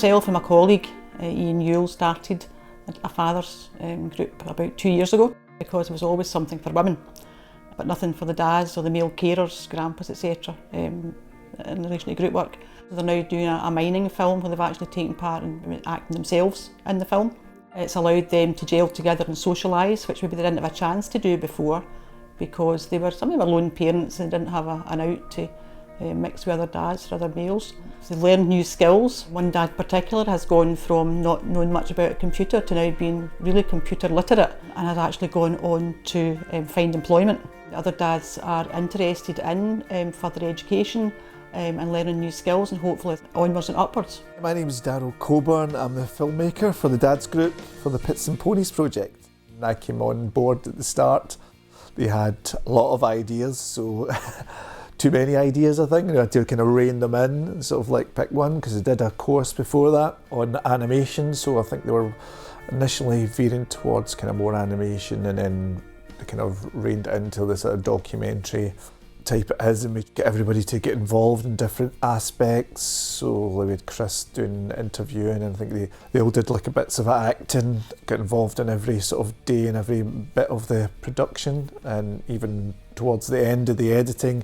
Myself and my colleague Ian Yule started a father's group about 2 years ago because there was always something for women but nothing for the dads or the male carers, grandpas, etc. In relation to group work. They're now doing a mining film where they've actually taken part in acting themselves in the film. It's allowed them to gel together and socialise, which maybe they didn't have a chance to do before because some of them were lone parents and didn't have an out to mix with other dads or other males. So they learn new skills. One dad in particular has gone from not knowing much about a computer to now being really computer literate and has actually gone on to find employment. The other dads are interested in further education and learning new skills and hopefully onwards and upwards. My name is Daryl Cockburn. I'm the filmmaker for the Dads Group for the Pits and Ponies project. I came on board at the start. They had a lot of ideas, so too many ideas I think. I had to kind of rein them in and sort of like pick one because I did a course before that on animation, so I think they were initially veering towards kind of more animation and then they kind of reined it into this sort of documentary type it is, and we get everybody to get involved in different aspects. So we had Chris doing interviewing, and I think they all did like a bits of acting, got involved in every sort of day and every bit of the production, and even towards the end of the editing,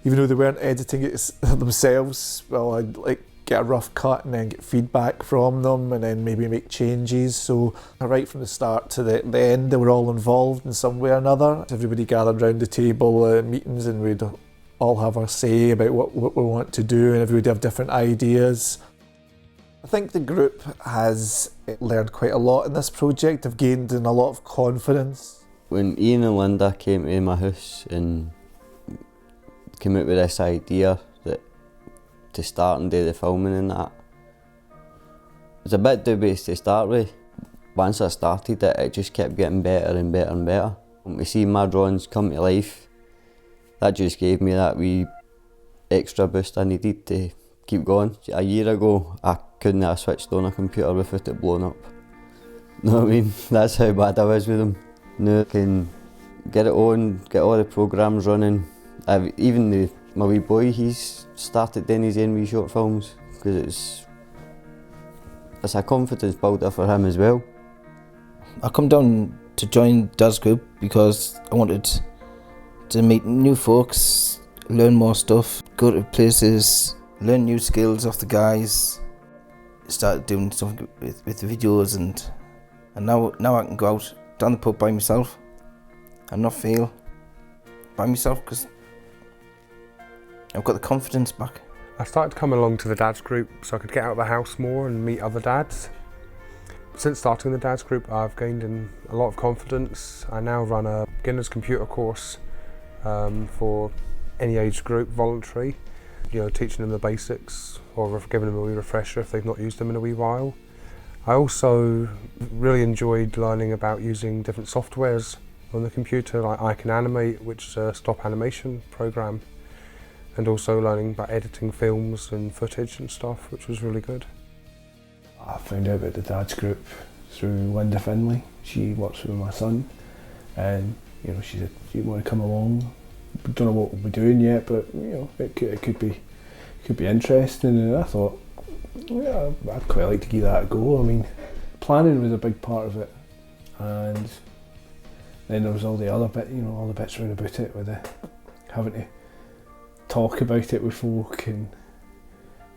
even though they weren't editing it themselves, well, I'd like get a rough cut and then get feedback from them and then maybe make changes. So right from the start to the end, they were all involved in some way or another. Everybody gathered around the table at meetings and we'd all have our say about what we want to do, and everybody have different ideas. I think the group has learned quite a lot in this project. They've gained in a lot of confidence. When Ian and Lynda came to my house and came out with this idea that to start and do the filming and that, it was a bit dubious to start with. Once I started it, it just kept getting better and better and better. When we see my drawings come to life, that just gave me that wee extra boost I needed to keep going. A year ago, I couldn't have switched on a computer without it blowing up. You know what I mean? That's how bad I was with them. Now I can get it on, get all the programs running. Even my wee boy, he's started doing his own wee short films because it's a confidence builder for him as well. I come down to join Dad's group because I wanted to meet new folks, learn more stuff, go to places, learn new skills off the guys. Started doing stuff with the videos and now I can go out down the pub by myself and not feel by myself because I've got the confidence back. I started to come along to the Dads group so I could get out of the house more and meet other dads. Since starting the Dads group, I've gained in a lot of confidence. I now run a beginner's computer course for any age group, voluntary, teaching them the basics or giving them a wee refresher if they've not used them in a wee while. I also really enjoyed learning about using different softwares on the computer, like I Can Animate, which is a stop animation program, and also learning about editing films and footage and stuff, which was really good. I found out about the Dads group through Lynda Findlay. She works with my son, and she said, "Do you want to come along? We don't know what we'll be doing yet, but it could be interesting." And I thought, yeah, I'd quite like to give that a go. I mean, planning was a big part of it, and then there was all the other bit, all the bits around about it, with having to talk about it with folk, and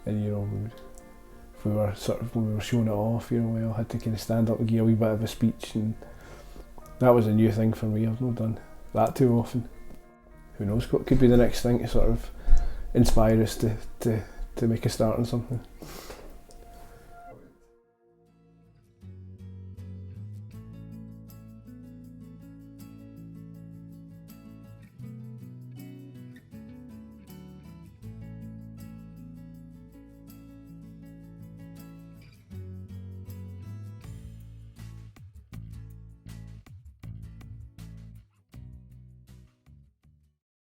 we were when we were showing it off, we all had to kind of stand up and give a wee bit of a speech, and that was a new thing for me. I've not done that too often. Who knows what could be the next thing to sort of inspire us to make a start on something.